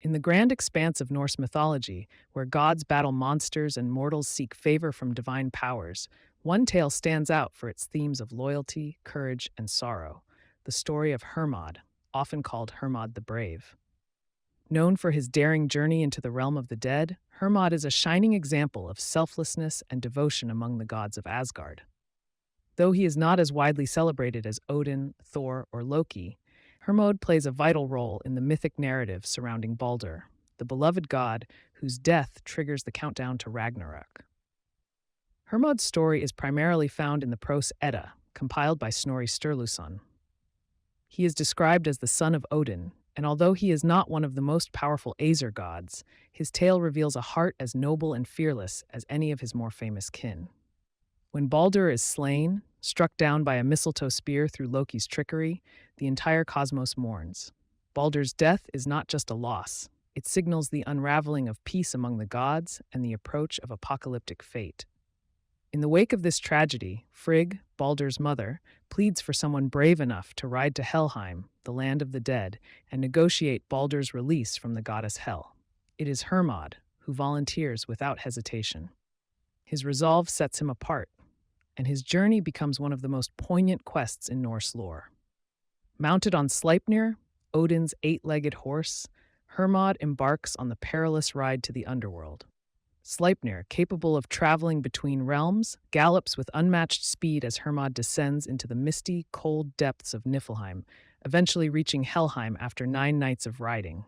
In the grand expanse of Norse mythology, where gods battle monsters and mortals seek favor from divine powers, one tale stands out for its themes of loyalty, courage, and sorrow: the story of Hermod, often called Hermod the Brave. Known for his daring journey into the realm of the dead, Hermod is a shining example of selflessness and devotion among the gods of Asgard. Though he is not as widely celebrated as Odin, Thor, or Loki, Hermod plays a vital role in the mythic narrative surrounding Baldur, the beloved god whose death triggers the countdown to Ragnarök. Hermod's story is primarily found in the Prose Edda, compiled by Snorri Sturluson. He is described as the son of Odin, and although he is not one of the most powerful Aesir gods, his tale reveals a heart as noble and fearless as any of his more famous kin. When Baldur is slain, struck down by a mistletoe spear through Loki's trickery, the entire cosmos mourns. Baldur's death is not just a loss, it signals the unraveling of peace among the gods and the approach of apocalyptic fate. In the wake of this tragedy, Frigg, Baldur's mother, pleads for someone brave enough to ride to Helheim, the land of the dead, and negotiate Baldur's release from the goddess Hel. It is Hermod who volunteers without hesitation. His resolve sets him apart, and his journey becomes one of the most poignant quests in Norse lore. Mounted on Sleipnir, Odin's eight-legged horse, Hermod embarks on the perilous ride to the underworld. Sleipnir, capable of traveling between realms, gallops with unmatched speed as Hermod descends into the misty, cold depths of Niflheim, eventually reaching Helheim after 9 nights of riding.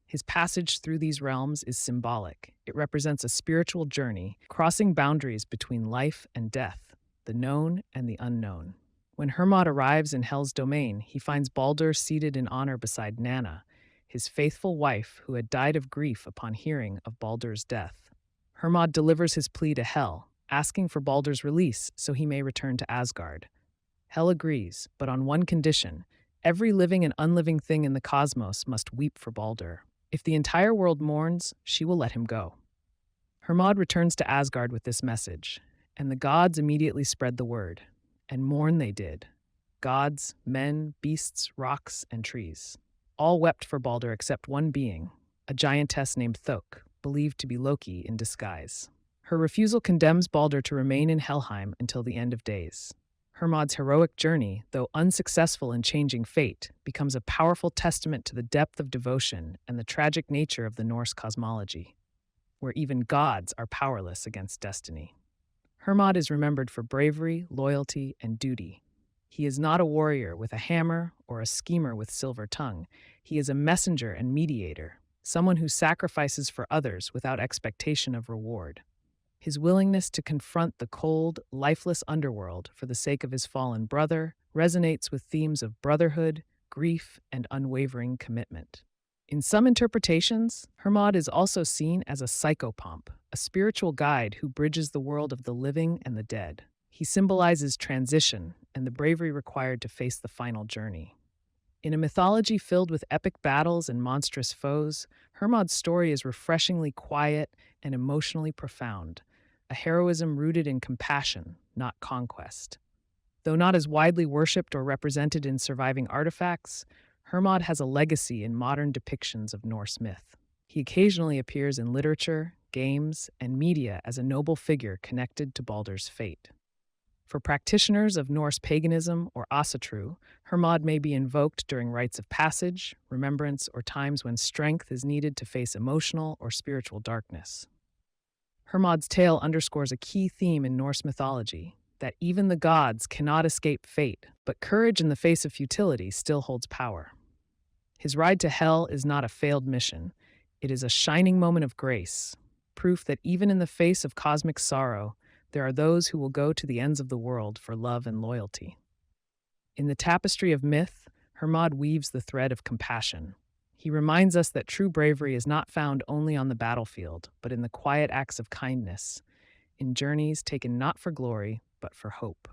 His passage through these realms is symbolic. It represents a spiritual journey, crossing boundaries between life and death, the known and the unknown. When Hermod arrives in Hel's domain, he finds Baldur seated in honor beside Nanna, his faithful wife who had died of grief upon hearing of Baldur's death. Hermod delivers his plea to Hel, asking for Baldur's release so he may return to Asgard. Hel agrees, but on one condition: every living and unliving thing in the cosmos must weep for Baldur. If the entire world mourns, she will let him go. Hermod returns to Asgard with this message, and the gods immediately spread the word, and mourn they did. Gods, men, beasts, rocks, and trees. All wept for Baldur except one being, a giantess named Thok, believed to be Loki in disguise. Her refusal condemns Baldur to remain in Helheim until the end of days. Hermod's heroic journey, though unsuccessful in changing fate, becomes a powerful testament to the depth of devotion and the tragic nature of the Norse cosmology, where even gods are powerless against destiny. Hermod is remembered for bravery, loyalty, and duty. He is not a warrior with a hammer or a schemer with silver tongue. He is a messenger and mediator, someone who sacrifices for others without expectation of reward. His willingness to confront the cold, lifeless underworld for the sake of his fallen brother resonates with themes of brotherhood, grief, and unwavering commitment. In some interpretations, Hermod is also seen as a psychopomp, a spiritual guide who bridges the world of the living and the dead. He symbolizes transition and the bravery required to face the final journey. In a mythology filled with epic battles and monstrous foes, Hermod's story is refreshingly quiet and emotionally profound, a heroism rooted in compassion, not conquest. Though not as widely worshipped or represented in surviving artifacts, Hermod has a legacy in modern depictions of Norse myth. He occasionally appears in literature, games, and media as a noble figure connected to Baldur's fate. For practitioners of Norse paganism or Asatru, Hermod may be invoked during rites of passage, remembrance, or times when strength is needed to face emotional or spiritual darkness. Hermod's tale underscores a key theme in Norse mythology, that even the gods cannot escape fate, but courage in the face of futility still holds power. His ride to Hel is not a failed mission. It is a shining moment of grace, proof that even in the face of cosmic sorrow, there are those who will go to the ends of the world for love and loyalty. In the tapestry of myth, Hermod weaves the thread of compassion. He reminds us that true bravery is not found only on the battlefield, but in the quiet acts of kindness, in journeys taken not for glory, but for hope.